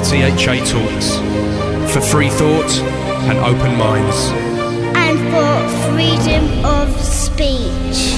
THA Talks, for free thought and open minds. And for freedom of speech.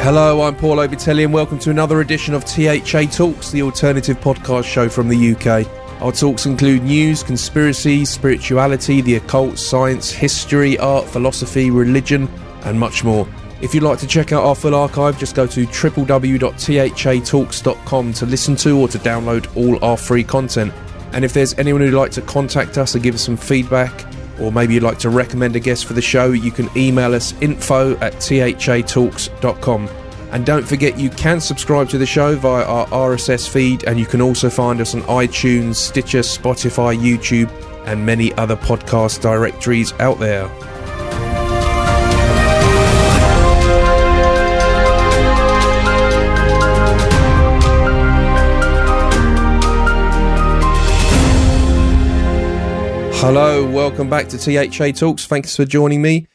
Hello, I'm Paul Obitelli and welcome to another edition of THA Talks, the alternative podcast show from the UK. Our talks include news, conspiracy, spirituality, the occult, science, history, art, philosophy, religion, and much more. If you'd like to check out our full archive, just go to www.thatalks.com to listen to or to download all our free content. And if there's anyone who'd like to contact us and give us some feedback, or maybe you'd like to recommend a guest for the show, you can email us info@thatalks.com. And don't forget, you can subscribe to the show via our RSS feed, and you can also find us on iTunes, Stitcher, Spotify, YouTube, and many other podcast directories out there. Hello, welcome back to THA Talks. Thanks for joining me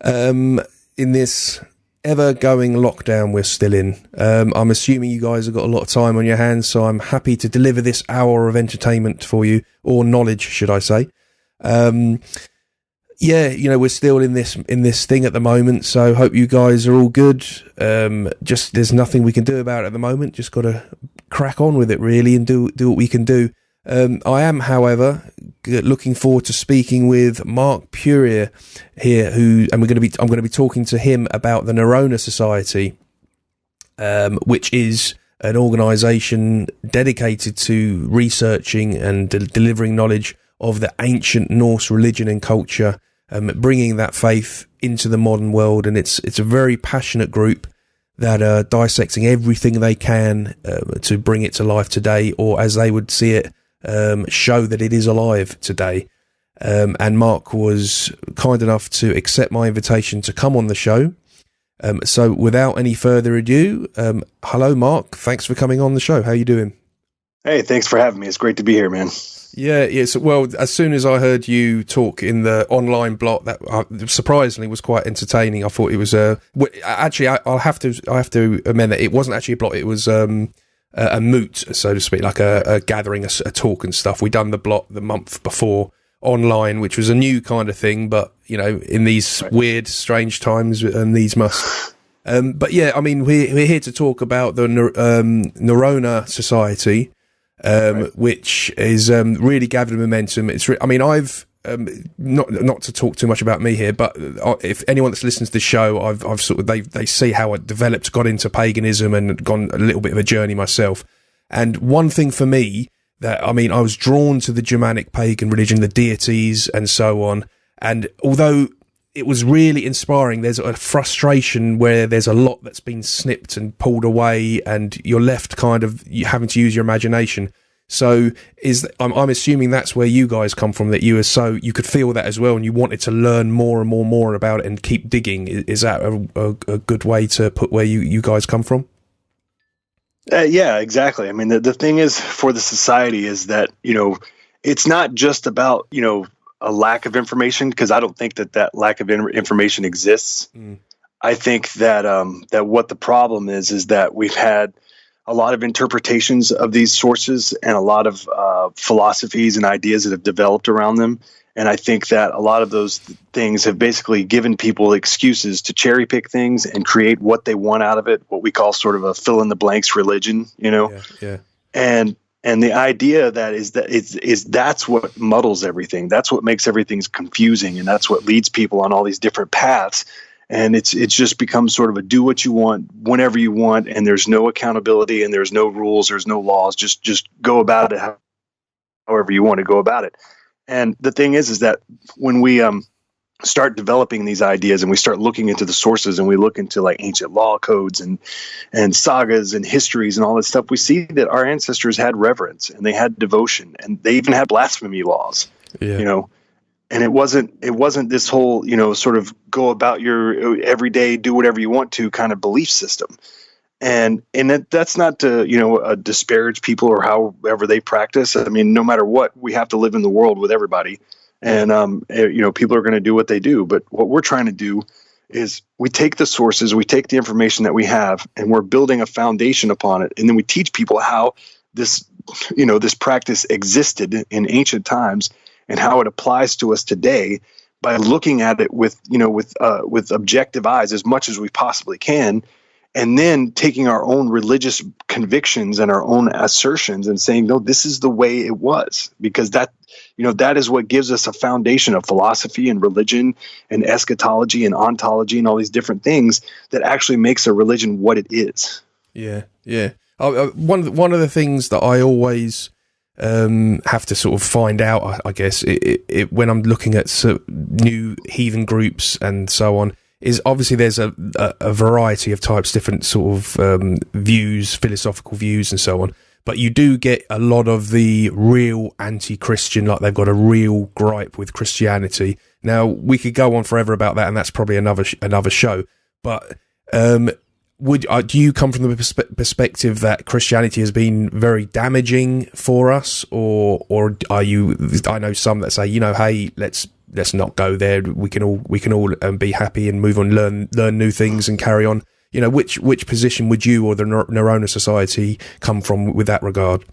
in this ever-going lockdown we're still in. I'm assuming you guys have got a lot of time on your hands, so I'm happy to deliver this hour of entertainment for you, or knowledge, should I say. Yeah, you know, we're still in this thing at the moment, so hope you guys are all good. Just there's nothing we can do about it at the moment. Just got to crack on with it, really, and do what we can do. I am, however, looking forward to speaking with Mark Puryear here, I'm going to be talking to him about the Norroena Society, which is an organisation dedicated to researching and delivering knowledge of the ancient Norse religion and culture, bringing that faith into the modern world. And it's a very passionate group that are dissecting everything they can to bring it to life today, or as they would see it, show that it is alive today. And Mark was kind enough to accept my invitation to come on the show. So without any further ado, hello Mark, thanks for coming on the show. How are you doing? Hey, thanks for having me. It's great to be here, man. Yeah, yes. Well, as soon as I heard you talk in the online blog, that surprisingly was quite entertaining. I thought it was actually I have to amend that it wasn't actually a blog. It was a moot, so to speak, like a gathering, a talk and stuff. We done the block the month before online, which was a new kind of thing, but you know, in these weird, strange times, these must. But yeah, I mean, we're here to talk about the Norroena Society, which is really gathered momentum. I mean, I've not to talk too much about me here, but if anyone that's listened to the show, I've sort of they see how I developed, got into paganism, and gone a little bit of a journey myself. And one thing for me that I was drawn to the Germanic pagan religion, the deities, and so on. And although it was really inspiring, there's a frustration where there's a lot that's been snipped and pulled away, and you're left kind of having to use your imagination. So I'm assuming that's where you guys come from, that you could feel that as well, and you wanted to learn more and more about it and keep digging. Is that a good way to put where you guys come from? Yeah, exactly. I mean, the thing is for the society is that, you know, it's not just about, you know, a lack of information, because I don't think that lack of information exists. I think that that what the problem is that we've had a lot of interpretations of these sources and a lot of philosophies and ideas that have developed around them. And I think that a lot of those things have basically given people excuses to cherry pick things and create what they want out of it, what we call sort of a fill in the blanks religion, you know? Yeah. And the idea that is that's what muddles everything. That's what makes everything confusing. And that's what leads people on all these different paths. And it's just become sort of a do what you want whenever you want, and there's no accountability and there's no rules, there's no laws. Just go about it however you want to go about it. And the thing is that when we start developing these ideas and we start looking into the sources and we look into like ancient law codes and sagas and histories and all that stuff, we see that our ancestors had reverence and they had devotion, and they even had blasphemy laws. You know. And it wasn't this whole, you know, sort of go about your everyday, do whatever you want to kind of belief system. And that's not to, you know, disparage people or however they practice. I mean, no matter what, we have to live in the world with everybody. And people are going to do what they do. But what we're trying to do is we take the sources, we take the information that we have, and we're building a foundation upon it. And then we teach people how this practice existed in ancient times and how it applies to us today by looking at it with objective eyes as much as we possibly can, and then taking our own religious convictions and our own assertions and saying, no, this is the way it was, because that is what gives us a foundation of philosophy and religion and eschatology and ontology and all these different things that actually makes a religion what it is. Yeah, yeah. One of the things that I always have to sort of find out, I guess, when I'm looking at new heathen groups and so on, is obviously there's a variety of types, different sort of views, philosophical views and so on. But you do get a lot of the real anti-Christian, like they've got a real gripe with Christianity. Now, we could go on forever about that, and that's probably another show. But do you come from the perspective that Christianity has been very damaging for us, or are you? I know some that say, hey, let's not go there. We can all be happy and move on, learn new things and carry on. Which position would you or the Norroena Society come from with that regard?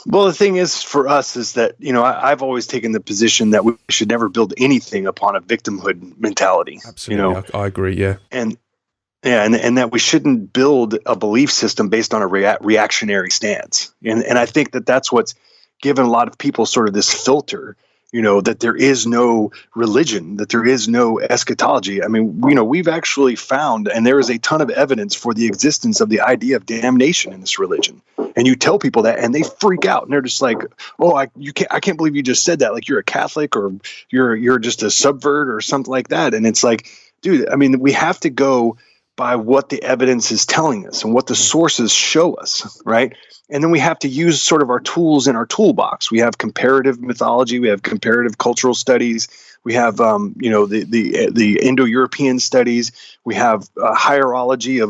Well, the thing is for us is that, I've always taken the position that we should never build anything upon a victimhood mentality. Absolutely. I agree. Yeah. And that we shouldn't build a belief system based on a reactionary stance. And I think that that's what's given a lot of people sort of this filter, that there is no religion, that there is no eschatology. I mean, we've actually found, and there is a ton of evidence for the existence of the idea of damnation in this religion. And you tell people that, and they freak out, and they're just like, "Oh, I can't believe you just said that. Like you're a Catholic, or you're just a subvert, or something like that." And it's like, dude, I mean, we have to go by what the evidence is telling us and what the sources show us, right? And then we have to use sort of our tools in our toolbox. We have comparative mythology, we have comparative cultural studies, we have the Indo-European studies, we have a hierarchy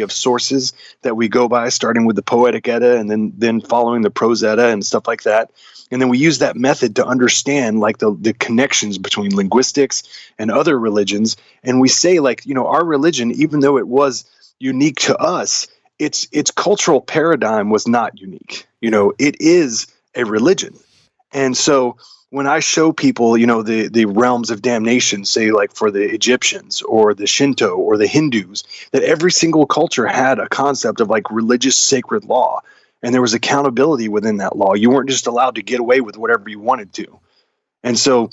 of sources that we go by, starting with the Poetic Edda and then following the Prose Edda and stuff like that. And then we use that method to understand like the connections between linguistics and other religions. And we say our religion, even though it was unique to us, its cultural paradigm was not unique. It is a religion. And so when I show people, the realms of damnation, say like for the Egyptians or the Shinto or the Hindus, that every single culture had a concept of like religious sacred law. And there was accountability within that law. You weren't just allowed to get away with whatever you wanted to. And so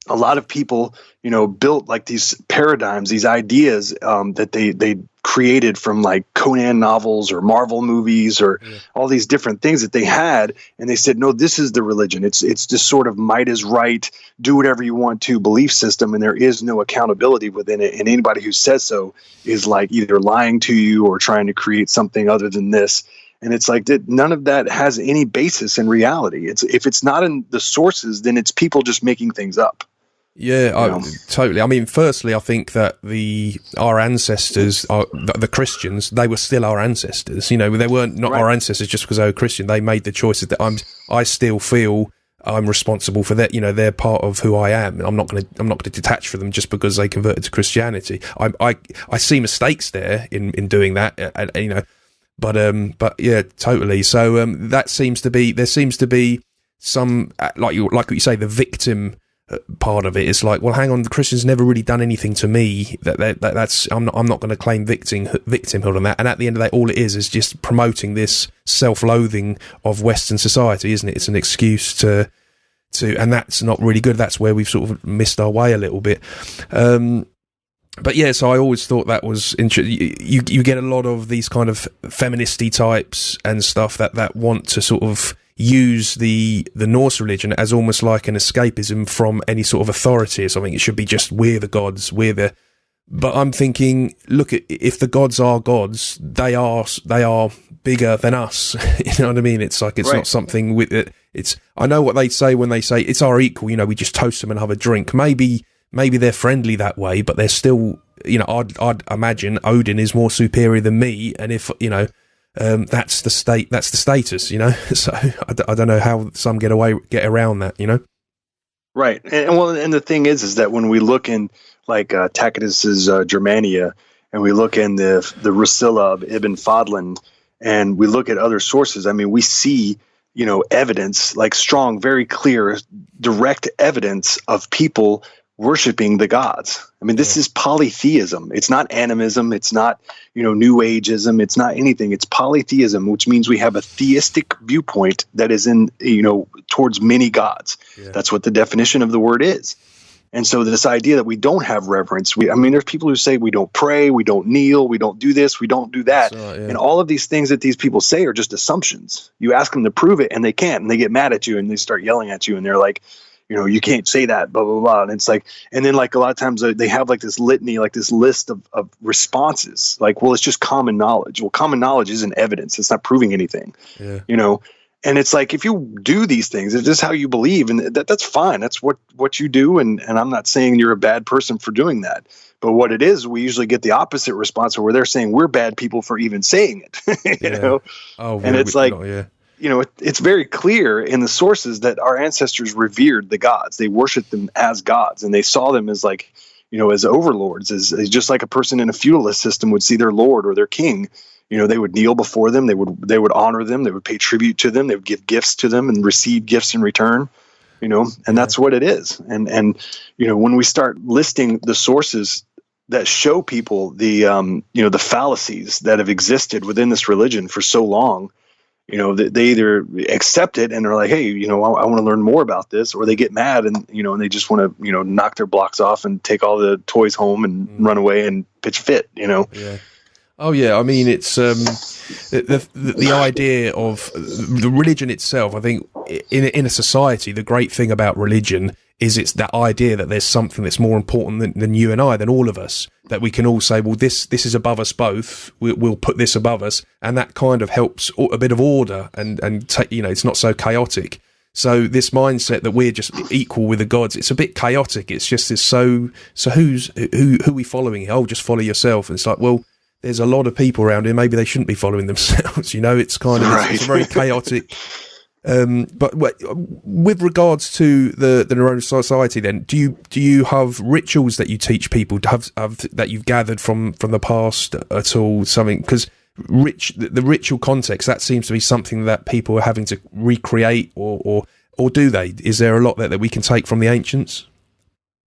a lot of people, built like these paradigms, these ideas that they created from like Conan novels or Marvel movies or all these different things that they had. And they said, no, this is the religion. It's just sort of might is right, do whatever you want to belief system. And there is no accountability within it. And anybody who says so is like either lying to you or trying to create something other than this. And it's like that none of that has any basis in reality. If it's not in the sources, then it's people just making things up. Yeah, totally. I mean, firstly, I think that our ancestors, the Christians, they were still our ancestors. They weren't not our ancestors just because they were Christian. They made the choices that I still feel I'm responsible for that. They're part of who I am. I'm not going to detach from them just because they converted to Christianity. I see mistakes there in doing that. But yeah, totally. So there seems to be some like what you say, the victim part of it is like, well, hang on, the Christians never really done anything to me. That's I'm not going to claim victimhood on that. And at the end of the day, all it is just promoting this self-loathing of Western society, isn't it? It's an excuse to, and that's not really good. That's where we've sort of missed our way a little bit. But yeah, so I always thought that was interesting. You get a lot of these kind of feministy types and stuff that want to sort of use the Norse religion as almost like an escapism from any sort of authority or something. It should be just we're the gods, But I'm thinking, look, if the gods are gods, they are bigger than us. You know what I mean? It's like it's not something with it. It's I know what they say when they say it's our equal. We just toast them and have a drink. Maybe they're friendly that way, but they're still, I'd imagine Odin is more superior than me. And if, that's the status, you know. So I don't know how some get around that, you know. Right. And the thing is that when we look in like Tacitus's Germania, and we look in the Rusilla of Ibn Fadlan, and we look at other sources, I mean, we see, you know, evidence, like strong, very clear, direct evidence of people worshiping the gods. I mean, this is polytheism. It's not animism. It's not, you know, New Ageism. It's not anything. It's polytheism, which means we have a theistic viewpoint that is in, you know, towards many gods. Yeah. That's what the definition of the word is. And so this idea that we don't have reverence, I mean, there's people who say we don't pray, we don't kneel, we don't do this, we don't do that. And all of these things that these people say are just assumptions. You ask them to prove it and they can't, and they get mad at you and they start yelling at you and they're like, you know, you can't say that, blah, blah, blah. And it's like, and then like a lot of times they have like this litany, like this list of responses, like, well, it's just common knowledge. Well, common knowledge isn't evidence. It's not proving anything, you know? And it's like, if you do these things, if this is how you believe, and that's fine. That's what you do. And I'm not saying you're a bad person for doing that. But what it is, we usually get the opposite response where they're saying we're bad people for even saying it, you know? Oh, and it's like, you know, it's very clear in the sources that our ancestors revered the gods. They worshiped them as gods, and they saw them as like, you know, as overlords, as just like a person in a feudalist system would see their lord or their king. You know, they would kneel before them. They would honor them. They would pay tribute to them. They would give gifts to them and receive gifts in return. You know, and that's what it is. And you know, when we start listing the sources that show people the you know, the fallacies that have existed within this religion for so long, you know, they either accept it and they're like, hey, you know, I want to learn more about this, or they get mad and, you know, and they just want to, you know, knock their blocks off and take all the toys home and run away and pitch fit, you know. Yeah. Oh yeah, I mean, it's the idea of the religion itself. I think in a society, the great thing about religion is it's that idea that there's something that's more important than you and I, than all of us, that we can all say, well, this is above us both. We'll put this above us, and that kind of helps a bit of order and you know, it's not so chaotic. So this mindset that we're just equal with the gods, it's a bit chaotic. It's just this. So who are we following? Oh, just follow yourself. And it's like, well, there's a lot of people around here. Maybe they shouldn't be following themselves. You know, it's kind of it's very chaotic. But with regards to the Norroena Society, then do you have rituals that you teach people have that you've gathered from the past at all? Something, because the ritual context, that seems to be something that people are having to recreate, or do they? Is there a lot that we can take from the ancients?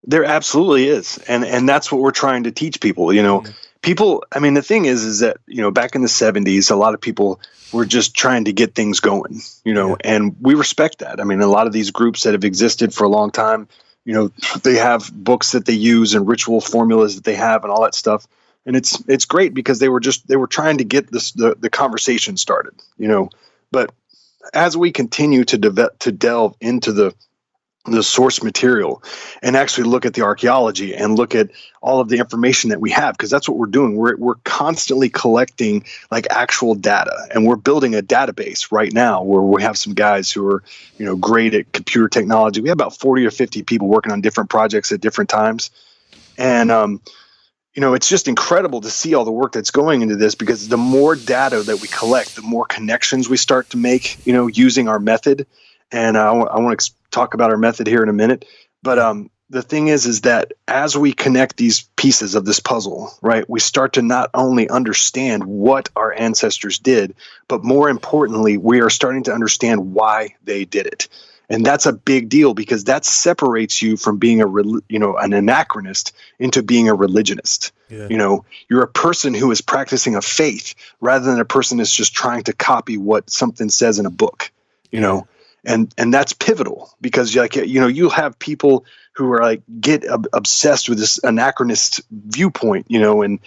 There absolutely is, and that's what we're trying to teach people. You know. People, I mean, the thing is that, you know, back in the 70s, a lot of people were just trying to get things going, you know, and we respect that. I mean, a lot of these groups that have existed for a long time, you know, they have books that they use and ritual formulas that they have and all that stuff. And it's great because they were trying to get the conversation started, you know. But as we continue to delve into the source material and actually look at the archaeology and look at all of the information that we have, because that's what we're doing. We're constantly collecting like actual data, and we're building a database right now where we have some guys who are, you know, great at computer technology. We have about 40 or 50 people working on different projects at different times. And, you know, it's just incredible to see all the work that's going into this, because the more data that we collect, the more connections we start to make, you know, using our method. And I want to talk about our method here in a minute. But the thing is that as we connect these pieces of this puzzle, right, we start to not only understand what our ancestors did, but more importantly, we are starting to understand why they did it. And that's a big deal, because that separates you from being an anachronist into being a religionist. Yeah. You know, you're a person who is practicing a faith rather than a person that's just trying to copy what something says in a book, you know. And that's pivotal, because, like, you know, you'll have people who are like get obsessed with this anachronist viewpoint, you know, and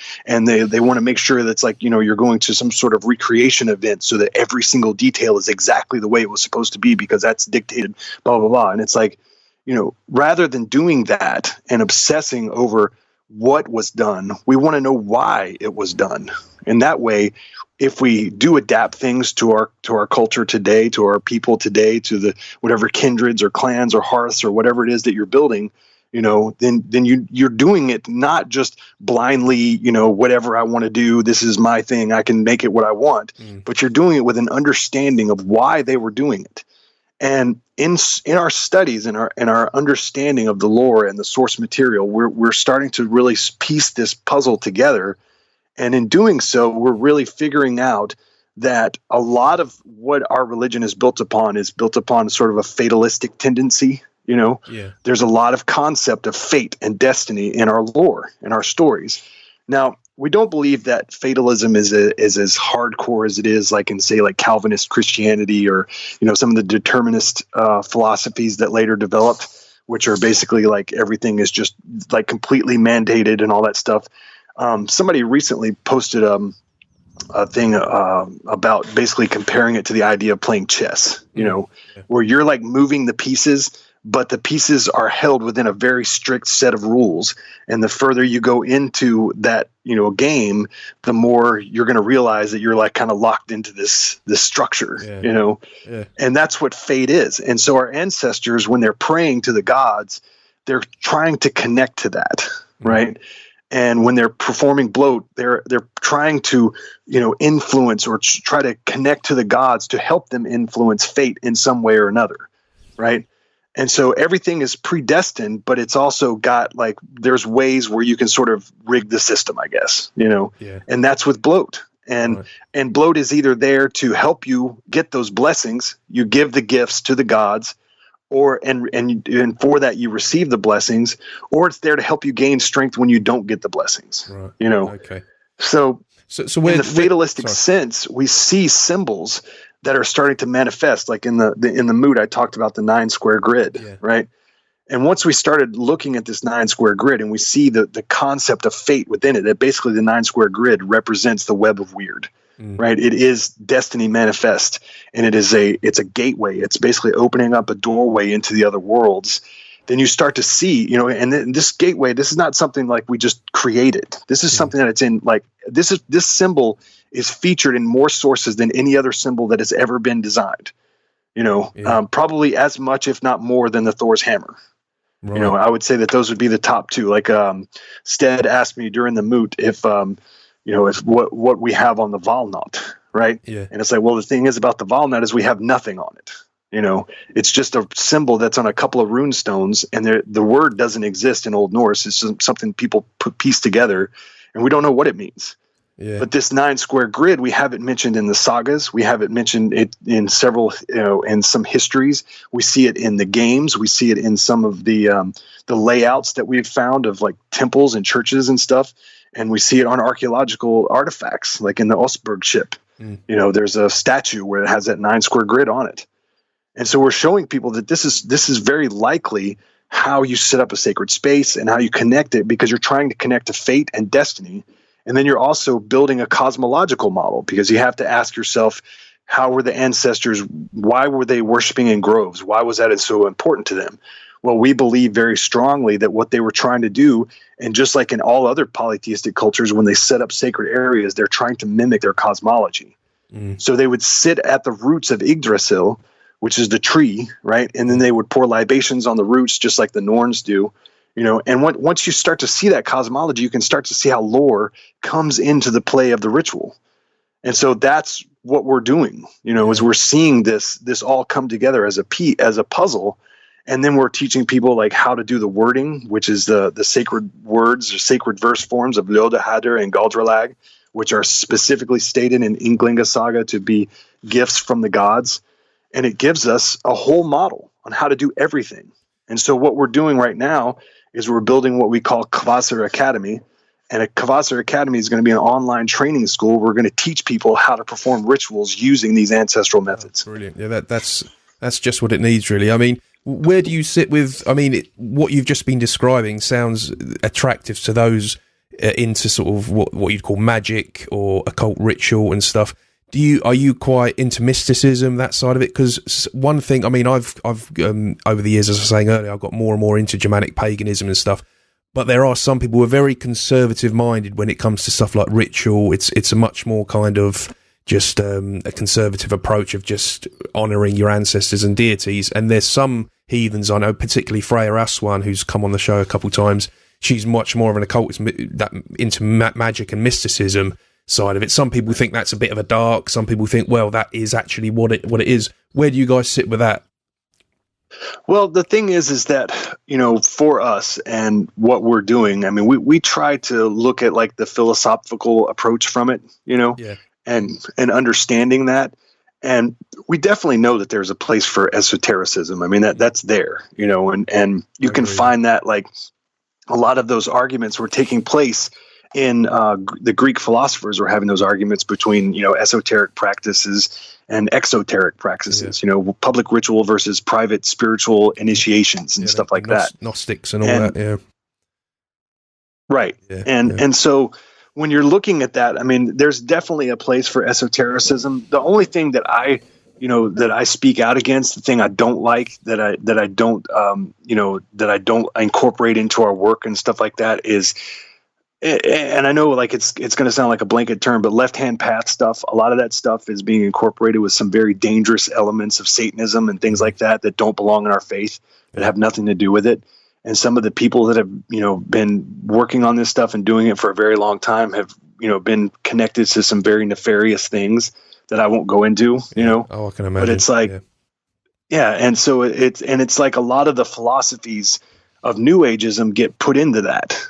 they want to make sure that's like, you know, you're going to some sort of recreation event so that every single detail is exactly the way it was supposed to be because that's dictated, blah, blah, blah. And it's like, you know, rather than doing that and obsessing over what was done, we want to know why it was done. And that way, if we do adapt things to our culture today, to our people today, to the whatever kindreds or clans or hearths or whatever it is that you're building, then you're doing it not just blindly, whatever I want to do, this is my thing, I can make it what I want, but you're doing it with an understanding of why they were doing it. And in our studies and our understanding of the lore and the source material, we're starting to really piece this puzzle together. And in doing so, we're really figuring out that a lot of what our religion is built upon sort of a fatalistic tendency. There's a lot of concept of fate and destiny in our lore, in our stories. Now, we don't believe that fatalism is as hardcore as it is like in, say, like Calvinist Christianity or, some of the determinist philosophies that later developed, which are basically like everything is just like completely mandated and all that stuff. Somebody recently posted a thing about basically comparing it to the idea of playing chess, where you're like moving the pieces, but the pieces are held within a very strict set of rules. And the further you go into that, game, the more you're going to realize that you're like kind of locked into this structure, and that's what fate is. And so our ancestors, when they're praying to the gods, they're trying to connect to that, right? And when they're performing bloat, they're trying to, influence or try to connect to the gods to help them influence fate in some way or another, right? And so everything is predestined, but it's also got like there's ways where you can sort of rig the system, I guess, And that's with bloat. And bloat is either there to help you get those blessings. You give the gifts to the gods, and for that you receive the blessings, or it's there to help you gain strength when you don't get the blessings. Right. Okay. So in the fatalistic sense, we see symbols that are starting to manifest, like in the mood I talked about the 9 square grid, right? And once we started looking at this 9 square grid and we see the concept of fate within it, that basically the 9 square grid represents the web of weird. Right. It is destiny manifest, and it's a gateway. It's basically opening up a doorway into the other worlds. Then you start to see, and then this gateway, this is not something like we just created. This is something that it's in, like, this symbol is featured in more sources than any other symbol that has ever been designed, probably as much, if not more, than the Thor's hammer. Right. I would say that those would be the top two. Like Stead asked me during the moot if what we have on the Valnot, right? Yeah. And it's like, well, the thing is about the Valnot is we have nothing on it. It's just a symbol that's on a couple of rune stones, and the word doesn't exist in Old Norse. It's just something people piece together, and we don't know what it means. Yeah. But this 9 square grid, we have it mentioned in the sagas. We have it mentioned in several, in some histories. We see it in the games. We see it in some of the layouts that we've found of like temples and churches and stuff. And we see it on archaeological artifacts, like in the Ostberg ship. There's a statue where it has that 9 square grid on it. And so we're showing people that this is very likely how you set up a sacred space and how you connect it, because you're trying to connect to fate and destiny. And then you're also building a cosmological model, because you have to ask yourself, how were the ancestors, why were they worshiping in groves? Why was that so important to them? Well, we believe very strongly that what they were trying to do, and just like in all other polytheistic cultures, when they set up sacred areas, they're trying to mimic their cosmology. So they would sit at the roots of Yggdrasil, which is the tree, right? And then they would pour libations on the roots, just like the Norns do. And once you start to see that cosmology, you can start to see how lore comes into the play of the ritual. And so that's what we're doing, is we're seeing this all come together as a puzzle. And then we're teaching people like how to do the wording, which is the sacred words or sacred verse forms of Ljodahader and Galdralag, which are specifically stated in Ynglinga Saga to be gifts from the gods. And it gives us a whole model on how to do everything. And so what we're doing right now is we're building what we call Kvasir Academy. And a Kvasir Academy is going to be an online training school. We're going to teach people how to perform rituals using these ancestral methods. Brilliant. Yeah, that's just what it needs, really. I mean, where do you sit with, what you've just been describing sounds attractive to those into sort of what you'd call magic or occult ritual and stuff. Are you quite into mysticism, that side of it? Because one thing, I've over the years, as I was saying earlier, I've got more and more into Germanic paganism and stuff. But there are some people who are very conservative minded when it comes to stuff like ritual. It's a much more kind of just a conservative approach of just honouring your ancestors and deities. And there's some heathens. I know particularly Freya Aswan, who's come on the show a couple of times. She's much more of an occultist, that into magic and mysticism side of it. Some people think that's a bit of a dark. Some people think, well, that is actually what it is. Where do you guys sit with that? Well, the thing is that, for us and what we're doing, I mean, we try to look at like the philosophical approach from it, and understanding that. And we definitely know that there's a place for esotericism. I mean, that's there, and you can find that like a lot of those arguments were taking place in the Greek philosophers were having those arguments between, esoteric practices and exoteric practices, public ritual versus private spiritual initiations and stuff like that. Gnostics and all that, yeah. Right. Yeah, and so when you're looking at that, I mean, there's definitely a place for esotericism. The only thing that I speak out against, the thing I don't like, that I don't incorporate into our work and stuff like that is, and I know like it's going to sound like a blanket term, but left-hand path stuff, a lot of that stuff is being incorporated with some very dangerous elements of Satanism and things like that don't belong in our faith, that have nothing to do with it. And some of the people that have, been working on this stuff and doing it for a very long time have, been connected to some very nefarious things that I won't go into, Oh, I can imagine. But it's like, and so it's like a lot of the philosophies of New Ageism get put into that,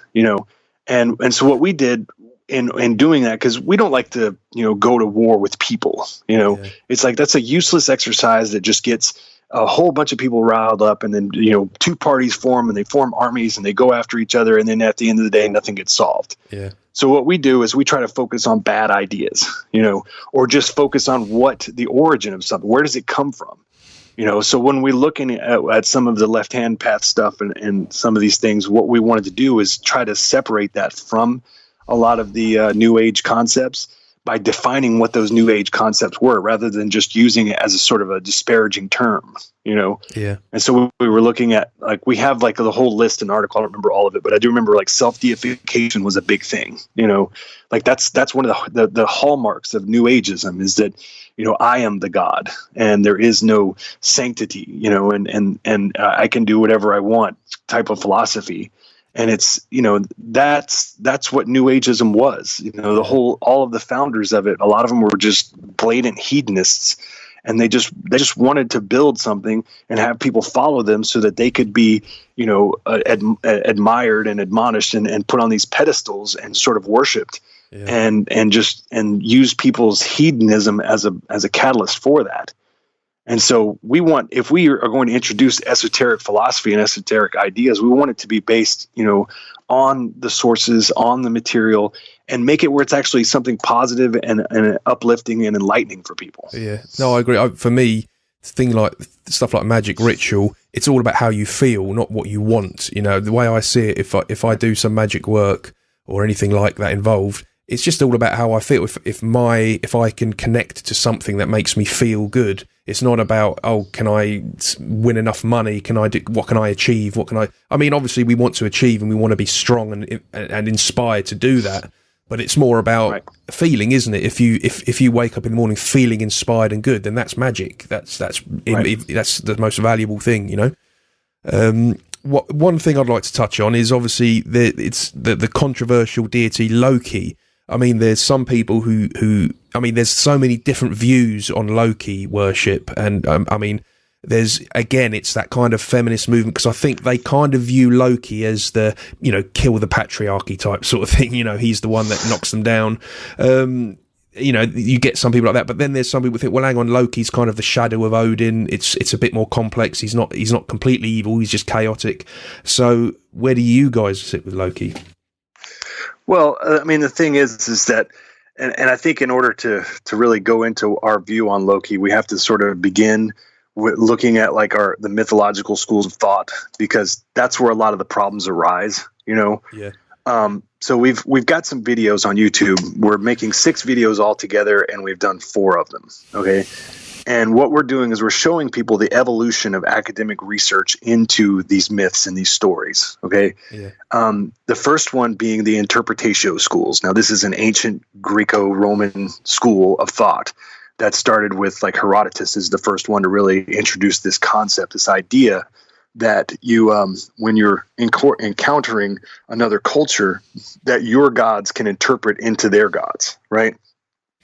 And so what we did in doing that, because we don't like to, go to war with people, it's like that's a useless exercise that just gets a whole bunch of people riled up, and then, two parties form and they form armies and they go after each other. And then at the end of the day, nothing gets solved. Yeah. So what we do is we try to focus on bad ideas, or just focus on what the origin of something, where does it come from? So when we're looking at some of the left-hand path stuff and some of these things, what we wanted to do is try to separate that from a lot of the New Age concepts by defining what those New Age concepts were, rather than just using it as a sort of a disparaging term, Yeah. And so we were looking at, like, we have like the whole list and article. I don't remember all of it, but I do remember like self-deification was a big thing, like that's one of the hallmarks of New Ageism is that, I am the God and there is no sanctity, and I can do whatever I want type of philosophy. And it's, that's what New Ageism was, all of the founders of it. A lot of them were just blatant hedonists, and they just wanted to build something and have people follow them so that they could be, admired and admonished and put on these pedestals and sort of worshipped. Yeah. and use people's hedonism as a catalyst for that. And so if we are going to introduce esoteric philosophy and esoteric ideas, we want it to be based, on the sources, on the material, and make it where it's actually something positive and uplifting and enlightening for people. Yeah, no, I agree. For me, stuff like magic ritual, it's all about how you feel, not what you want. The way I see it, if I do some magic work or anything like that involved, it's just all about how I feel. If I can connect to something that makes me feel good, it's not about, can I win enough money? What can I achieve? I mean, obviously we want to achieve and we want to be strong and inspired to do that. But it's more about feeling, isn't it? If you wake up in the morning feeling inspired and good, then that's magic. That's the most valuable thing, One thing I'd like to touch on is obviously the controversial deity Loki. I mean, there's some people who there's so many different views on Loki worship, and I mean, it's that kind of feminist movement, because I think they kind of view Loki as the, kill the patriarchy type sort of thing. He's the one that knocks them down. You get some people like that, but then there's some people who think, well, hang on, Loki's kind of the shadow of Odin. It's a bit more complex. He's not completely evil. He's just chaotic. So where do you guys sit with Loki? Well, I mean, the thing is that, and I think in order to really go into our view on Loki, we have to sort of begin with looking at like the mythological schools of thought, because that's where a lot of the problems arise, Yeah. So we've got some videos on YouTube. We're making 6 videos all together, and we've done 4 of them. Okay. And what we're doing is we're showing people the evolution of academic research into these myths and these stories. Okay. Yeah. The first one being the interpretatio schools. Now, this is an ancient Greco-Roman school of thought that started with, like, Herodotus is the first one to really introduce this concept, this idea that you, when you're encountering another culture, that your gods can interpret into their gods, right?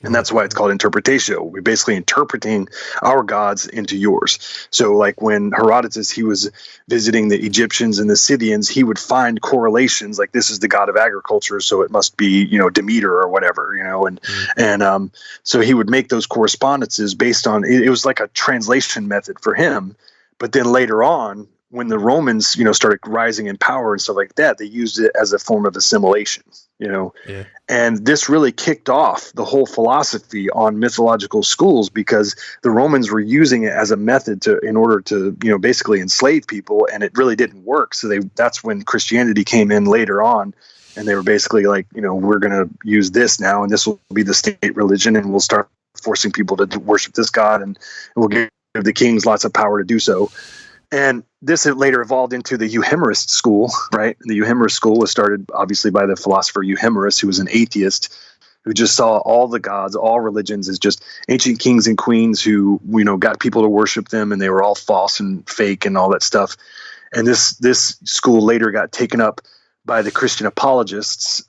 And that's why it's called interpretatio. We're basically interpreting our gods into yours. So like when Herodotus, he was visiting the Egyptians and the Scythians, he would find correlations like this is the god of agriculture, so it must be, Demeter or whatever, and so he would make those correspondences based on, it was like a translation method for him. But then later on, when the Romans, started rising in power and stuff like that, they used it as a form of assimilation, Yeah. And this really kicked off the whole philosophy on mythological schools, because the Romans were using it as a method in order to, basically enslave people, and it really didn't work. So that's when Christianity came in later on, and they were basically like, we're going to use this now, and this will be the state religion, and we'll start forcing people to worship this god, and we'll give the kings lots of power to do so. And this later evolved into the Euhemerist school, right? And the Euhemerist school was started obviously by the philosopher Euhemerus, who was an atheist, who just saw all the gods, all religions as just ancient kings and queens who, got people to worship them, and they were all false and fake and all that stuff. And this school later got taken up by the Christian apologists,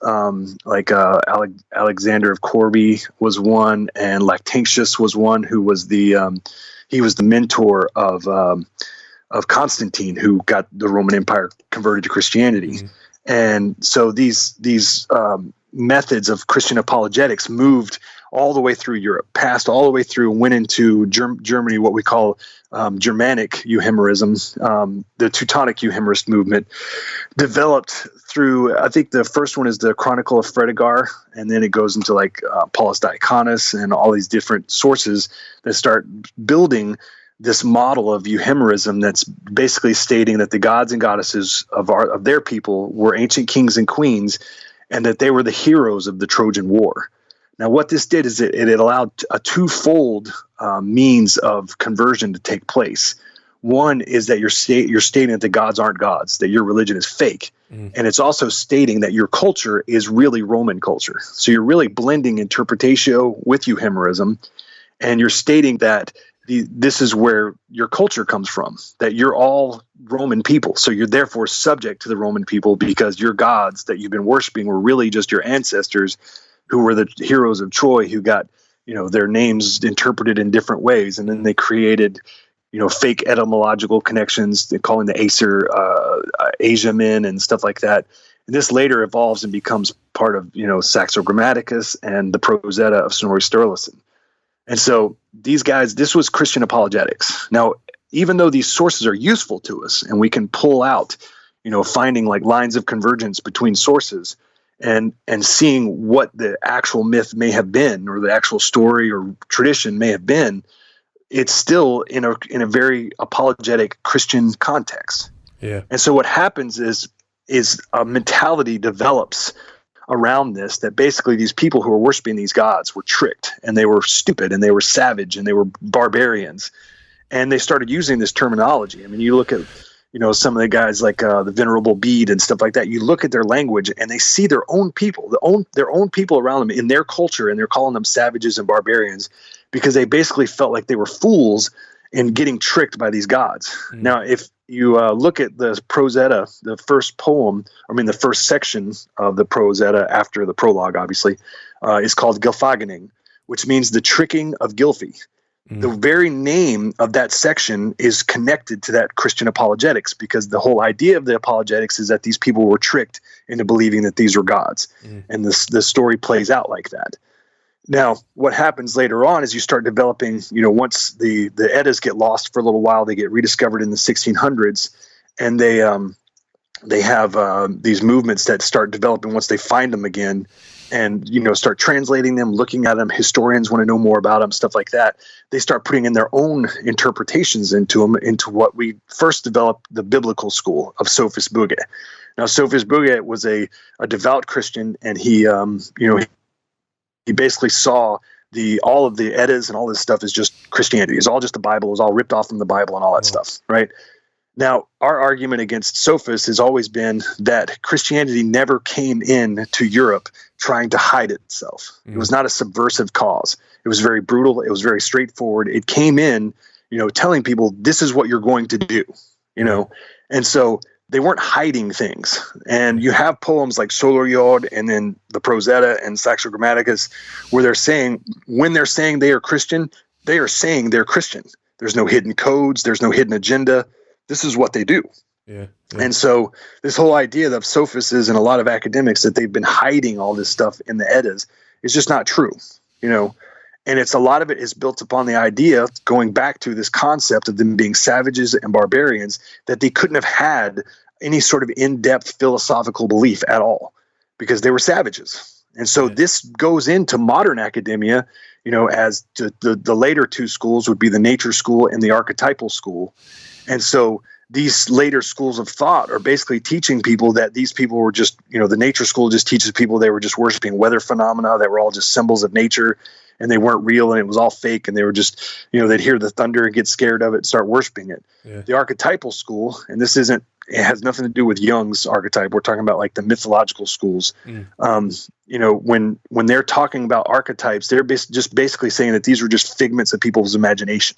like Alexander of Corbie was one, and Lactantius was one, who was he was the mentor of Constantine, who got the Roman Empire converted to Christianity. Mm-hmm. And so these methods of Christian apologetics moved all the way through Europe, passed all the way through, and went into Germany, what we call Germanic Euhemerism. The Teutonic Euhemerist movement developed through, I think the first one is the Chronicle of Fredegar, and then it goes into like Paulus Diaconus and all these different sources that start building this model of Euhemerism that's basically stating that the gods and goddesses of their people were ancient kings and queens, and that they were the heroes of the Trojan War. Now, what this did is it allowed a twofold means of conversion to take place. One is that you're stating that the gods aren't gods, that your religion is fake. Mm. And it's also stating that your culture is really Roman culture. So you're really blending interpretatio with Euhemerism, and you're stating that this is where your culture comes from, that you're all Roman people. So you're therefore subject to the Roman people, because your gods that you've been worshiping were really just your ancestors, who were the heroes of Troy, who got, their names interpreted in different ways. And then they created, fake etymological connections, they're calling the Acer, Asia men and stuff like that. And this later evolves and becomes part of, Saxo Grammaticus and the Prosetta of Snorri Sturluson. And so these guys, this was Christian apologetics. Now, even though these sources are useful to us and we can pull out, finding like lines of convergence between sources and seeing what the actual myth may have been, or the actual story or tradition may have been, it's still in a very apologetic Christian context. Yeah. And so what happens is a mentality develops around this, that basically these people who were worshiping these gods were tricked, and they were stupid, and they were savage, and they were barbarians. And they started using this terminology. I mean, you look at, some of the guys like the Venerable Bede and stuff like that, you look at their language and they see their own people, their own people around them in their culture, and they're calling them savages and barbarians, because they basically felt like they were fools in getting tricked by these gods. Mm. Now, if you look at the Prosetta, the first section of the Prosetta after the prologue, obviously, is called Gylfaginning, which means the tricking of Gylfi. Mm. The very name of that section is connected to that Christian apologetics, because the whole idea of the apologetics is that these people were tricked into believing that these were gods. Mm. And the story plays out like that. Now, what happens later on is you start developing, once the Eddas get lost for a little while, they get rediscovered in the 1600s, and they have these movements that start developing once they find them again, and, start translating them, looking at them. Historians want to know more about them, stuff like that. They start putting in their own interpretations into them, into what we first developed, the biblical school of Sophist Bugge. Now, Sophist Bugge was a devout Christian, and he basically saw all of the Eddas and all this stuff is just Christianity. It's all just the Bible. It was all ripped off from the Bible and all that stuff, right? Now, our argument against sophists has always been that Christianity never came in to Europe trying to hide itself. Mm. It was not a subversive cause. It was very brutal. It was very straightforward. It came in, telling people, this is what you're going to do. you know, and so they weren't hiding things. And you have poems like Solar Yod and then the Prosetta and Saxo Grammaticus, where they're saying, when they're saying they are Christian, they are saying they're Christian. There's no hidden codes. There's no hidden agenda. This is what they do. Yeah. And so this whole idea of sophists and a lot of academics that they've been hiding all this stuff in the Eddas is just not true, you know. And it's a lot of it is built upon the idea, going back to this concept of them being savages and barbarians, that they couldn't have had any sort of in-depth philosophical belief at all because they were savages. And so this goes into modern academia, you know, as the later two schools would be the nature school and the archetypal school. And so these later schools of thought are basically teaching people that these people were just, you know, the nature school just teaches people they were just worshiping weather phenomena that were all just symbols of nature and they weren't real and it was all fake and they were just, you know, they'd hear the thunder and get scared of it and start worshiping it. Yeah. The archetypal school, and this isn't, it has nothing to do with Jung's archetype. We're talking about like the mythological schools. You know, when they're talking about archetypes, they're just basically saying that these were just figments of people's imagination.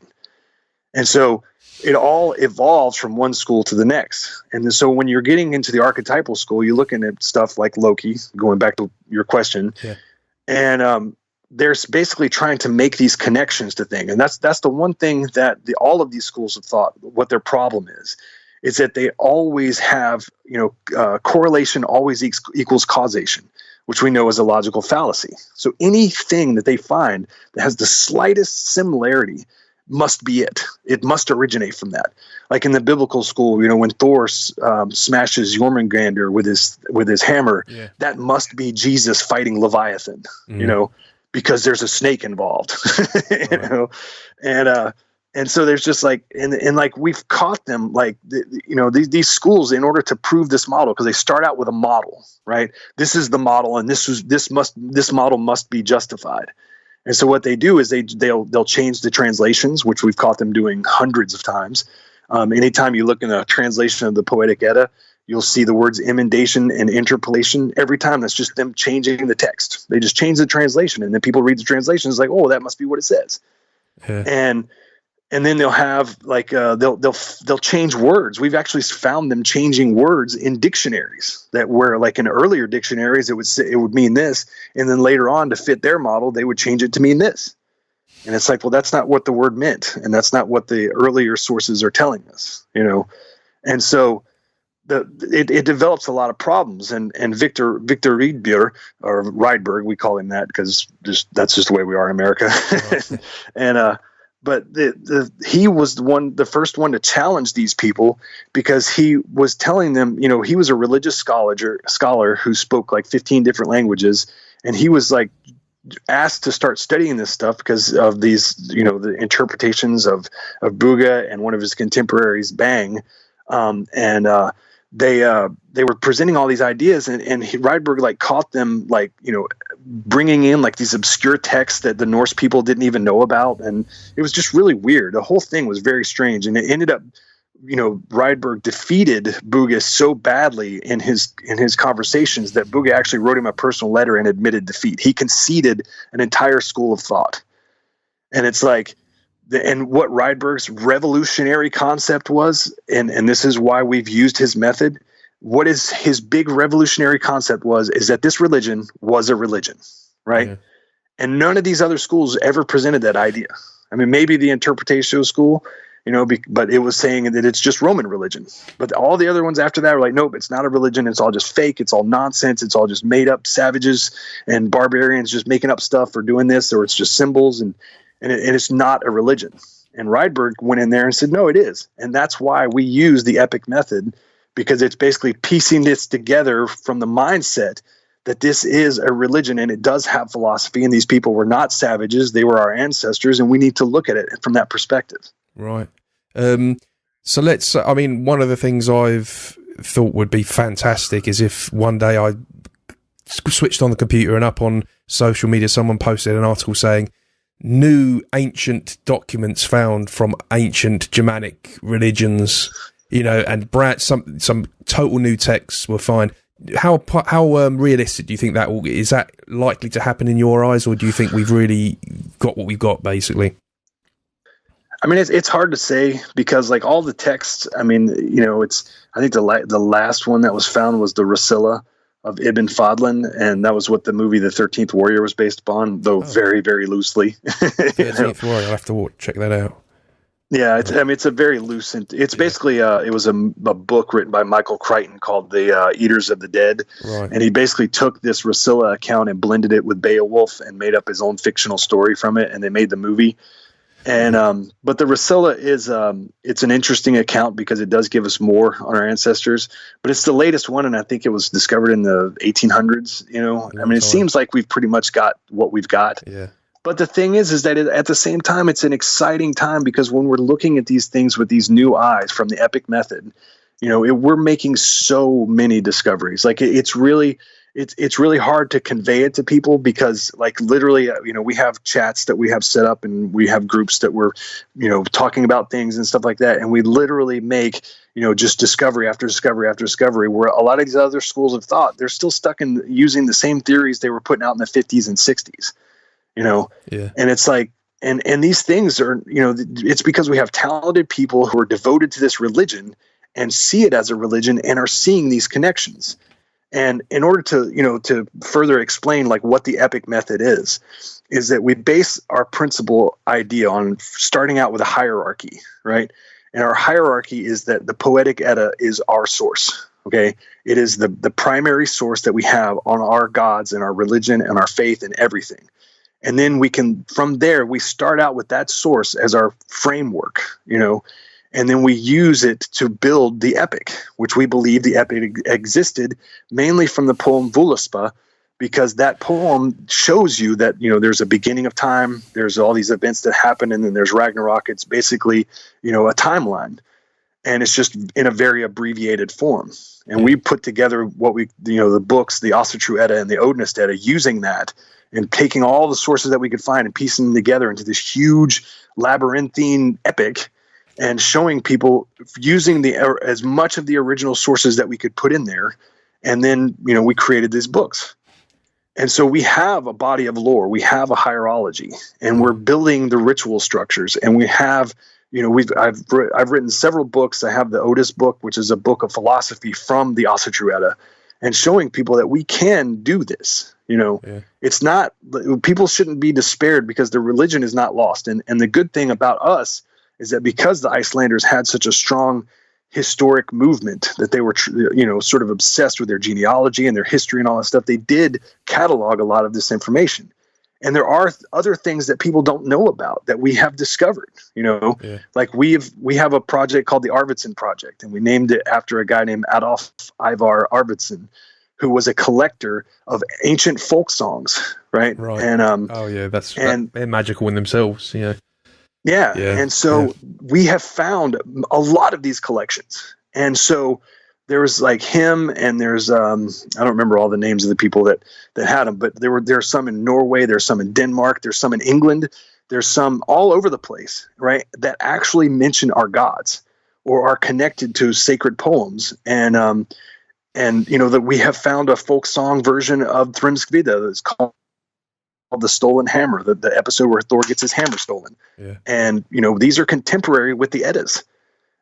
And so it all evolves from one school to the next. And so when you're getting into the archetypal school, you're looking at stuff like Loki, going back to your question, and they're basically trying to make these connections to things. And that's the one thing that all of these schools of thought, what their problem is that they always have, you know, correlation always equals causation, which we know is a logical fallacy. So anything that they find that has the slightest similarity must be it. It must originate from that. Like in the biblical school, you know, when Thor smashes Jormungandr with his hammer, that must be Jesus fighting Leviathan, you know, because there's a snake involved, you know, and so there's just like, and like we've caught them, like, you know, these schools, in order to prove this model, because they start out with a model, right? This is the model, and this model must be justified. And so what they do is they'll change the translations, which we've caught them doing hundreds of times. Anytime you look in a translation of the Poetic Edda, you'll see the words emendation and interpolation. Every time, that's just them changing the text. They just change the translation, and then people read the translation. It's like, oh, that must be what it says. And then they'll have like they'll change words. We've actually found them changing words in dictionaries that were like in earlier dictionaries it would mean this, and then later on to fit their model they would change it to mean this. And it's like, well, that's not what the word meant, and that's not what the earlier sources are telling us, you know. And so it develops a lot of problems. And Victor Rydberg, or Rydberg, we call him that because that's just the way we are in America. And but he was the first one to challenge these people, because he was telling them, you know, he was a religious scholar who spoke like 15 different languages, and he was like asked to start studying this stuff because of these, you know, the interpretations of Buga and one of his contemporaries, Bang, they were presenting all these ideas, and Rydberg like caught them, like, you know, bringing in like these obscure texts that the Norse people didn't even know about, and it was just really weird. The whole thing was very strange, and it ended up, you know, Rydberg defeated Buga so badly in his conversations that Buga actually wrote him a personal letter and admitted defeat. He conceded an entire school of thought, and it's like. And what Rydberg's revolutionary concept was, and this is why we've used his method, what is his big revolutionary concept is that this religion was a religion, right? Yeah. And none of these other schools ever presented that idea. I mean, maybe the Interpretatio school, you know, but it was saying that it's just Roman religion. But all the other ones after that were like, nope, it's not a religion. It's all just fake. It's all nonsense. It's all just made up savages and barbarians just making up stuff or doing this, or it's just symbols, and it's not a religion. And Rydberg went in there and said, no, it is. And that's why we use the epic method, because it's basically piecing this together from the mindset that this is a religion and it does have philosophy, and these people were not savages. They were our ancestors, and we need to look at it from that perspective. Right. So I mean, one of the things I've thought would be fantastic is if one day I switched on the computer and up on social media, someone posted an article saying, new ancient documents found from ancient Germanic religions, you know, and some total new texts were found. How realistic do you think is that likely to happen in your eyes, or do you think we've really got what we've got, basically? I mean, it's hard to say because like all the texts, I mean, I think the last one that was found was the Rasila of Ibn Fadlan, and that was what the movie The 13th Warrior was based upon, though very, very loosely. 13th Warrior, I'll have to check that out. Yeah, it's a very loose. It's basically it was a book written by Michael Crichton called The Eaters of the Dead, right. And he basically took this Rasila account and blended it with Beowulf and made up his own fictional story from it, and they made the movie. And but the Rasila is it's an interesting account because it does give us more on our ancestors, but it's the latest one, and I think it was discovered in the 1800s. I mean, it seems like we've pretty much got what we've got. Yeah. But the thing is that at the same time, it's an exciting time because when we're looking at these things with these new eyes from the epic method, we're making so many discoveries. Like it's really hard to convey it to people because like literally, we have chats that we have set up and we have groups that we're, talking about things and stuff like that. And we literally make, just discovery after discovery after discovery, where a lot of these other schools of thought, they're still stuck in using the same theories they were putting out in the 50s and 60s. Yeah. And it's like, and these things are, it's because we have talented people who are devoted to this religion and see it as a religion and are seeing these connections. And in order to, to further explain like what the epic method is that we base our principal idea on starting out with a hierarchy, right? And our hierarchy is that the poetic Edda is our source. Okay. It is the primary source that we have on our gods and our religion and our faith and everything. And then from there, we start out with that source as our framework, and then we use it to build the epic, which we believe the epic existed mainly from the poem Voluspa, because that poem shows you that, there's a beginning of time, there's all these events that happen, and then there's Ragnarok. It's basically, a timeline, and it's just in a very abbreviated form. And we put together what the books, the Asatru Edda and the Odinist Edda, using that, and taking all the sources that we could find and piecing them together into this huge labyrinthine epic and showing people using as much of the original sources that we could put in there. And then, we created these books. And so we have a body of lore, we have a hierology, and we're building the ritual structures. And we have, I've written several books. I have the Otis book, which is a book of philosophy from the Asatru Edda, and showing people that we can do this. It's not, people shouldn't be despaired because the religion is not lost. And the good thing about us is that because the Icelanders had such a strong historic movement that they were, sort of obsessed with their genealogy and their history and all that stuff, they did catalog a lot of this information. And there are other things that people don't know about that we have discovered, like we have a project called the Arvidsson Project, and we named it after a guy named Adolf Ivar Arvidsson, who was a collector of ancient folk songs, right? Right. And they're magical in themselves, Yeah. And so we have found a lot of these collections. And so there's like him, and there's I don't remember all the names of the people that had them, but there's some in Norway, there's some in Denmark, there's some in England, there's some all over the place, right? That actually mention our gods or are connected to sacred poems. And that we have found a folk song version of Thrymskvida that's called The Stolen Hammer, the episode where Thor gets his hammer stolen. Yeah. And, these are contemporary with the Eddas.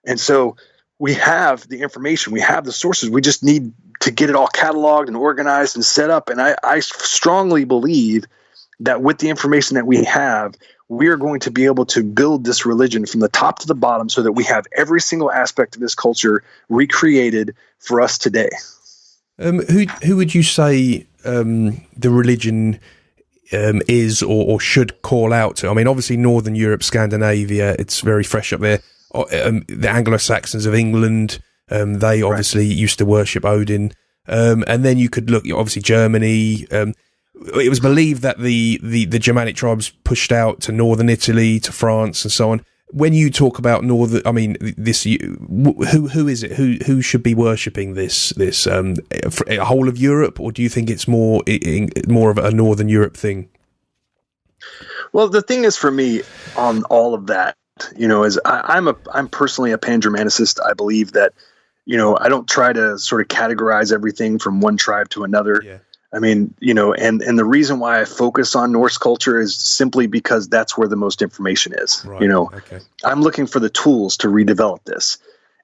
And so we have the information, we have the sources, we just need to get it all cataloged and organized and set up. And I strongly believe that with the information that we have, we are going to be able to build this religion from the top to the bottom so that we have every single aspect of this culture recreated for us today. Who would you say the religion is or should call out to? I mean, obviously Northern Europe, Scandinavia, it's very fresh up there. The Anglo-Saxons of England, they obviously used to worship Odin. And then you could look, obviously Germany. It was believed that the Germanic tribes pushed out to northern Italy, to France, and so on. When you talk about who is it? Who should be worshipping this? A whole of Europe, or do you think it's more of a Northern Europe thing? Well, the thing is, for me, on all of that, is I'm personally a pan-Germanicist. I believe that, I don't try to sort of categorize everything from one tribe to another. Yeah. I mean, and the reason why I focus on Norse culture is simply because that's where the most information is. Right. Okay. I'm looking for the tools to redevelop this.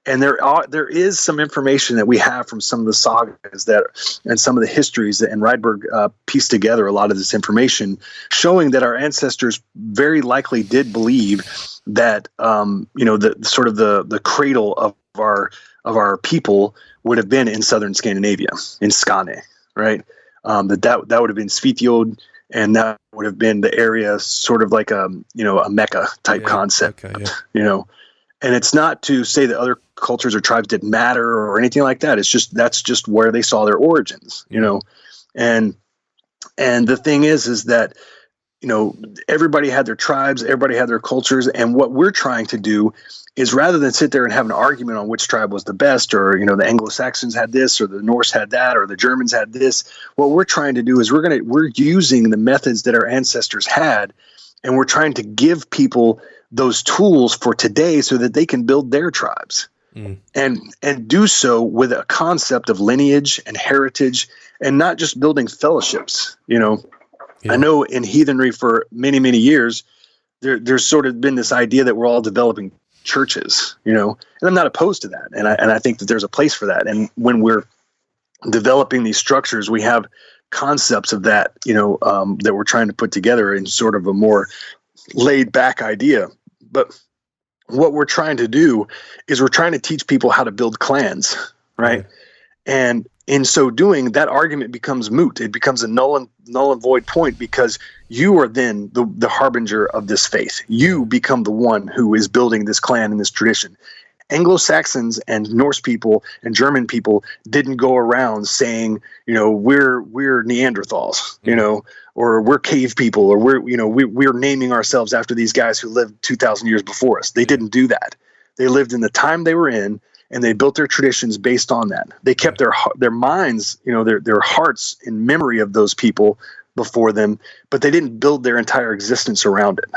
And there is some information that we have from some of the sagas and some of the histories and Rydberg pieced together a lot of this information, showing that our ancestors very likely did believe that the sort of the cradle of our people would have been in southern Scandinavia, in Skane, right? That would have been Svitjod, and that would have been the area, sort of like a Mecca type concept, And it's not to say that other cultures or tribes didn't matter or anything like that. It's just that's just where they saw their origins, And the thing is that everybody had their tribes, everybody had their cultures, and what we're trying to do is, rather than sit there and have an argument on which tribe was the best, or the Anglo-Saxons had this, or the Norse had that, or the Germans had this, what we're trying to do is we're using the methods that our ancestors had, and we're trying to give people those tools for today so that they can build their tribes, and do so with a concept of lineage and heritage, and not just building fellowships. I know in heathenry for many, many years, there's sort of been this idea that we're all developing churches, and I'm not opposed to that. And I think that there's a place for that. And when we're developing these structures, we have concepts of that, that we're trying to put together in sort of a more laid back idea. But what we're trying to do is we're trying to teach people how to build clans, right? And in so doing, that argument becomes moot. It becomes a null and void point, because you are then the harbinger of this faith. You become the one who is building this clan and this tradition. Anglo-Saxons and Norse people and German people didn't go around saying, we're Neanderthals, or we're cave people, or we're naming ourselves after these guys who lived 2,000 years before us. They didn't do that. They lived in the time they were in, and they built their traditions based on that. They kept their minds, their hearts in memory of those people before them, but they didn't build their entire existence around it.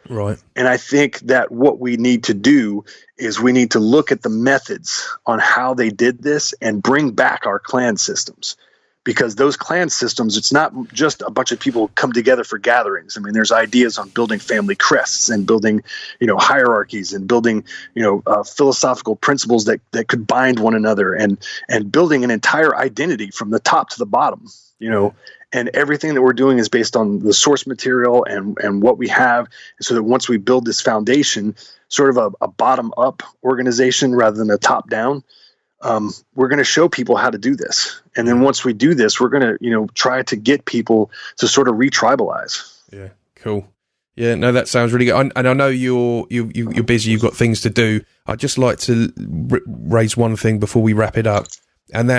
Right. And I think that what we need to do is we need to look at the methods on how they did this and bring back our clan systems. Because those clan systems, it's not just a bunch of people come together for gatherings. I mean, there's ideas on building family crests and building, hierarchies, and building, philosophical principles that could bind one another, and building an entire identity from the top to the bottom, and everything that we're doing is based on the source material and what we have, so that once we build this foundation, sort of a bottom up organization rather than a top down, we're going to show people how to do this. And then once we do this, we're going to, try to get people to sort of re-tribalize. Yeah. Cool. Yeah, no, that sounds really good. And I know you're busy, you've got things to do. I'd just like to raise one thing before we wrap it up. And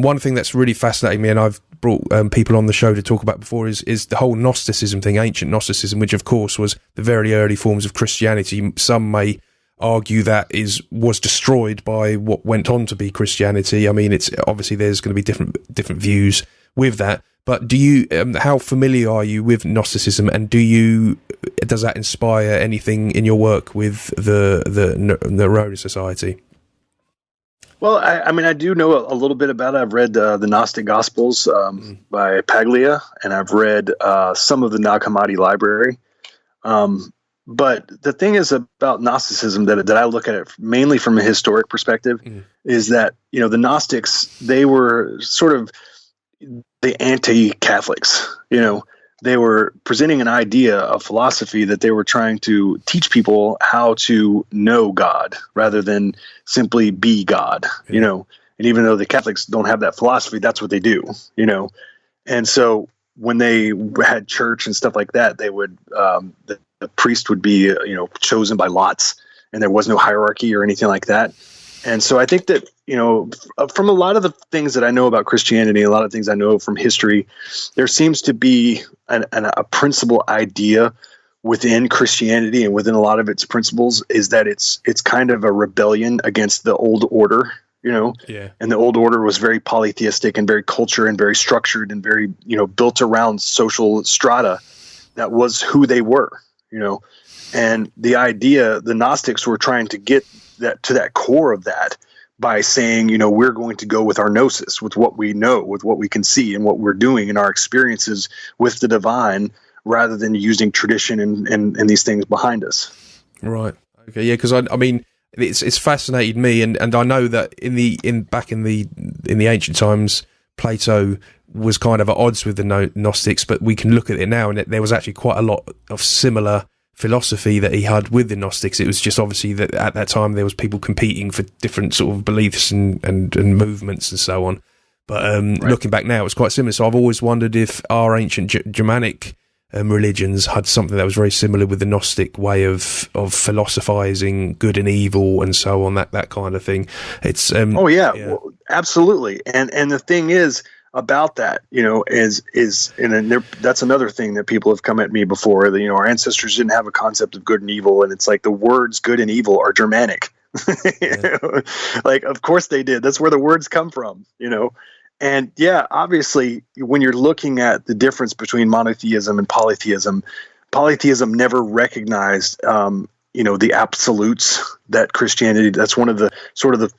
one thing that's really fascinating me, and I've brought people on the show to talk about before, is the whole Gnosticism thing, ancient Gnosticism, which of course was the very early forms of Christianity. Some may argue that was destroyed by what went on to be Christianity. I mean, it's obviously there's going to be different views with that. But do you, how familiar are you with Gnosticism, and does that inspire anything in your work with the Norroena Society? Well, I do know a little bit about it. I've read the Gnostic Gospels by Paglia, and I've read some of the Nag Hammadi library. But the thing is about Gnosticism that I look at it mainly from a historic perspective is that, the Gnostics, they were sort of the anti-Catholics. They were presenting an idea of philosophy that they were trying to teach people how to know God rather than simply be God, and even though the Catholics don't have that philosophy, that's what they do, And so when they had church and stuff like that, they would, the priest would be, chosen by lots, and there was no hierarchy or anything like that. And so I think that, from a lot of the things that I know about Christianity, a lot of things I know from history, there seems to be a principal idea within Christianity and within a lot of its principles is that it's kind of a rebellion against the old order, Yeah. And the old order was very polytheistic and very cultured and very structured and very, built around social strata. That was who they were, And the idea, the Gnostics were trying to get that to that core of that by saying, we're going to go with our gnosis, with what we know, with what we can see and what we're doing in our experiences with the divine, rather than using tradition and these things behind us. Right. Okay. Yeah. Because I mean, it's fascinated me, and I know that back in the ancient times, Plato was kind of at odds with the Gnostics, but we can look at it now, and there was actually quite a lot of similar philosophy that he had with the Gnostics. It was just obviously that at that time there was people competing for different sort of beliefs and movements and so on. But right. Looking back now, it's quite similar. So I've always wondered if our ancient Germanic religions had something that was very similar with the Gnostic way of philosophizing good and evil and so on, that kind of thing. It's Well, absolutely. And the thing is about that, that's another thing that people have come at me before. That, our ancestors didn't have a concept of good and evil, and it's like the words good and evil are Germanic. Yeah. Like, of course they did. That's where the words come from. And yeah, obviously, when you're looking at the difference between monotheism and polytheism never recognized, the absolutes that Christianity. That's one of the sort of the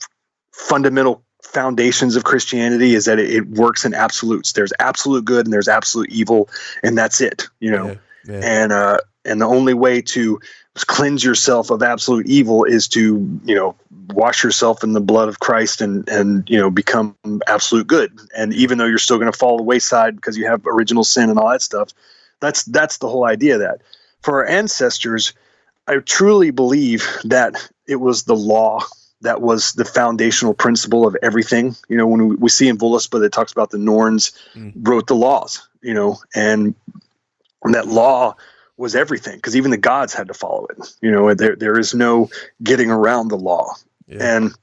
fundamental foundations of Christianity, is that it works in absolutes. There's absolute good and there's absolute evil, and that's it. Yeah. And the only way to cleanse yourself of absolute evil is to wash yourself in the blood of Christ and become absolute good. And even though you're still going to fall the wayside because you have original sin and all that stuff, that's the whole idea. That for our ancestors, I truly believe that it was the law that was the foundational principle of everything. When we see in Voluspa that talks about the Norns wrote the laws, and that law was everything, because even the gods had to follow it. There is no getting around the law. Yeah. And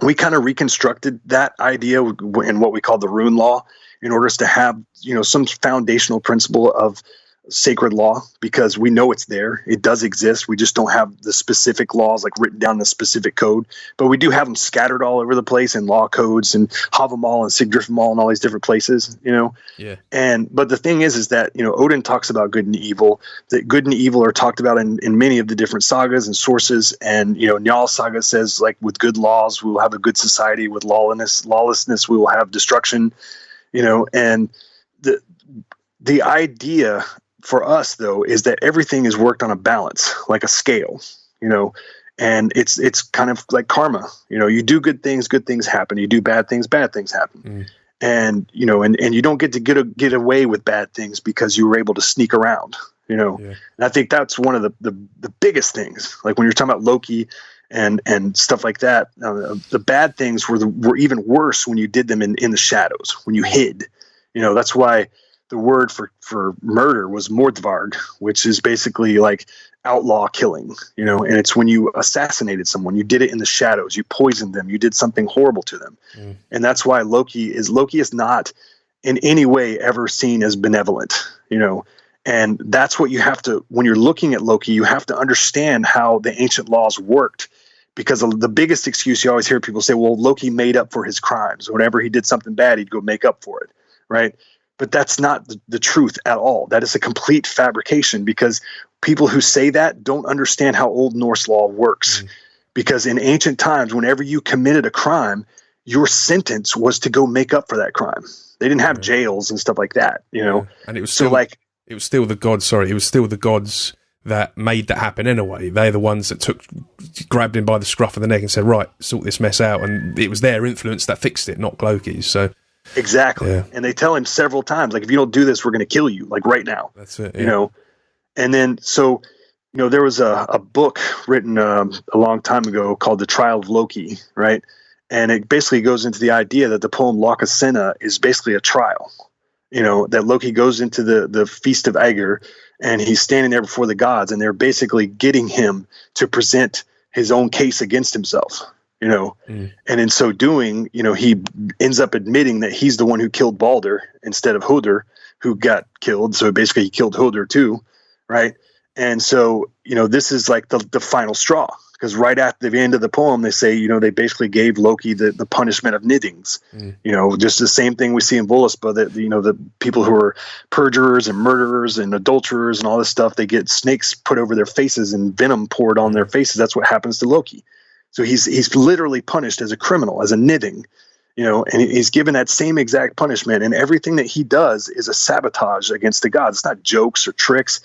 we kind of reconstructed that idea in what we call the rune law, in order to have, some foundational principle of sacred law, because we know it's there. It does exist. We just don't have the specific laws like written down in the specific code, but we do have them scattered all over the place in law codes and Havamal and Sigdrifamal and all these different places, Yeah. But the thing is that, Odin talks about good and evil, that good and evil are talked about in many of the different sagas and sources. And, Njal saga says, like, with good laws, we will have a good society. With lawlessness, we will have destruction, and the idea for us, though, is that everything is worked on a balance, like a scale, and it's kind of like karma. You do good things happen. You do bad things happen. And, and you don't get to get away with bad things because you were able to sneak around, Yeah. And I think that's one of the biggest things. Like when you're talking about Loki and stuff like that, the bad things were even worse when you did them in the shadows, when you hid. That's why the word for murder was mordvarg, which is basically like outlaw killing, and it's when you assassinated someone, you did it in the shadows, you poisoned them, you did something horrible to them. And that's why Loki is not in any way ever seen as benevolent, and that's what you have to, when you're looking at Loki, you have to understand how the ancient laws worked, because the biggest excuse you always hear people say, well, Loki made up for his crimes. Whenever he did something bad, he'd go make up for it, right? But that's not the truth at all. That is a complete fabrication, because people who say that don't understand how Old Norse law works. Because in ancient times, whenever you committed a crime, your sentence was to go make up for that crime. They didn't have jails and stuff like that, And it was still it was still the gods. Sorry, it was still the gods that made that happen anyway. They're the ones that grabbed him by the scruff of the neck and said, "Right, sort this mess out." And it was their influence that fixed it, not Loki's. So. Exactly. Yeah. And they tell him several times, like, if you don't do this, we're going to kill you, like right now. That's it. Yeah. And then, so, there was a book written a long time ago called The Trial of Loki, right? And it basically goes into the idea that the poem Lokasenna is basically a trial, that Loki goes into the Feast of Aegir, and he's standing there before the gods, and they're basically getting him to present his own case against himself. And in so doing, he ends up admitting that he's the one who killed Balder instead of Hodor, who got killed. So basically he killed Hodor too. Right. And so, this is like the final straw, because right at the end of the poem, they say, they basically gave Loki the punishment of knittings, just the same thing we see in Voluspa, that, the people who are perjurers and murderers and adulterers and all this stuff, they get snakes put over their faces and venom poured on their faces. That's what happens to Loki. So he's literally punished as a criminal, as a nithing, and he's given that same exact punishment. And everything that he does is a sabotage against the gods. It's not jokes or tricks.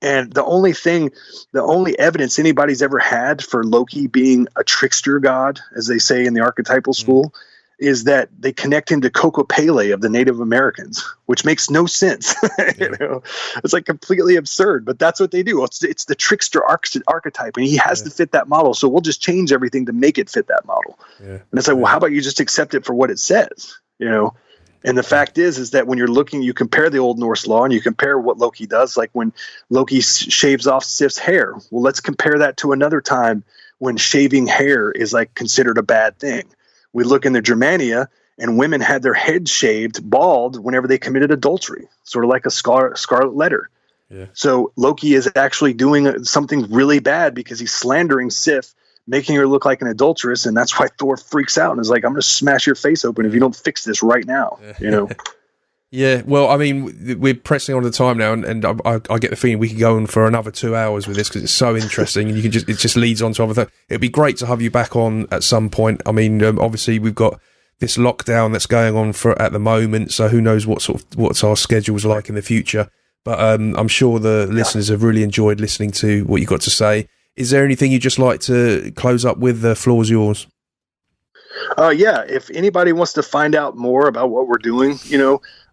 And the only evidence anybody's ever had for Loki being a trickster god, as they say in the archetypal school, is that they connect him to Kokopele of the Native Americans, which makes no sense. It's like completely absurd, but that's what they do. It's the trickster archetype, and he has to fit that model. So we'll just change everything to make it fit that model. Yeah. And it's like, well, how about you just accept it for what it says, And the fact is that when you're looking, you compare the Old Norse law and you compare what Loki does, like when Loki shaves off Sif's hair. Well, let's compare that to another time when shaving hair is like considered a bad thing. We look in the Germania, and women had their heads shaved bald whenever they committed adultery, sort of like a scarlet letter. Yeah. So Loki is actually doing something really bad because he's slandering Sif, making her look like an adulteress, and that's why Thor freaks out and is like, I'm going to smash your face open if you don't fix this right now, Yeah, well, I mean, we're pressing on the time now, and I get the feeling we could go on for another 2 hours with this because it's so interesting, and it just leads on to other things. It'd be great to have you back on at some point. I mean, obviously we've got this lockdown that's going on at the moment, so who knows what's our schedules like in the future. But I'm sure the listeners have really enjoyed listening to what you got to say. Is there anything you'd just like to close up with? The floor's yours. If anybody wants to find out more about what we're doing,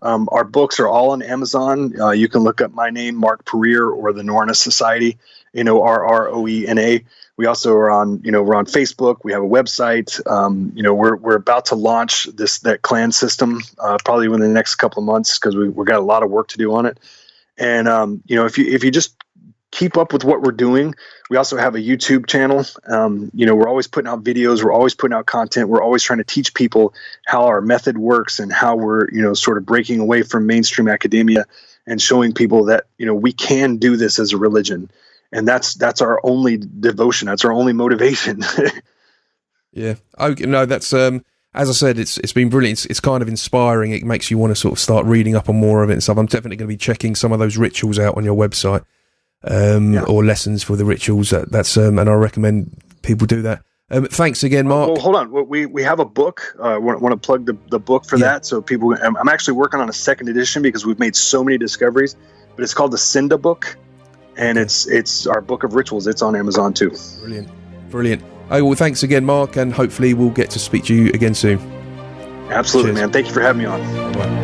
our books are all on Amazon. You can look up my name, Mark Puryear, or the Norroena Society, RROENA. We also are on, we're on Facebook. We have a website. We're about to launch that clan system probably within the next couple of months because we've got a lot of work to do on it. And, if you just keep up with what we're doing. We also have a YouTube channel. We're always putting out videos. We're always putting out content. We're always trying to teach people how our method works and how we're, sort of breaking away from mainstream academia and showing people that, we can do this as a religion. And that's our only devotion. That's our only motivation. Yeah. Okay. No, that's, as I said, it's been brilliant. It's kind of inspiring. It makes you want to sort of start reading up on more of it and stuff. I'm definitely going to be checking some of those rituals out on your website. Or lessons for the rituals. That's and I recommend people do that. Thanks again, Mark. Well, hold on. We have a book. Want to plug the book for that, so people. I'm actually working on a second edition because we've made so many discoveries. But it's called the Cinda book, and it's our book of rituals. It's on Amazon too. Brilliant. Oh well, thanks again, Mark, and hopefully we'll get to speak to you again soon. Absolutely, man. Thank you for having me on. Bye.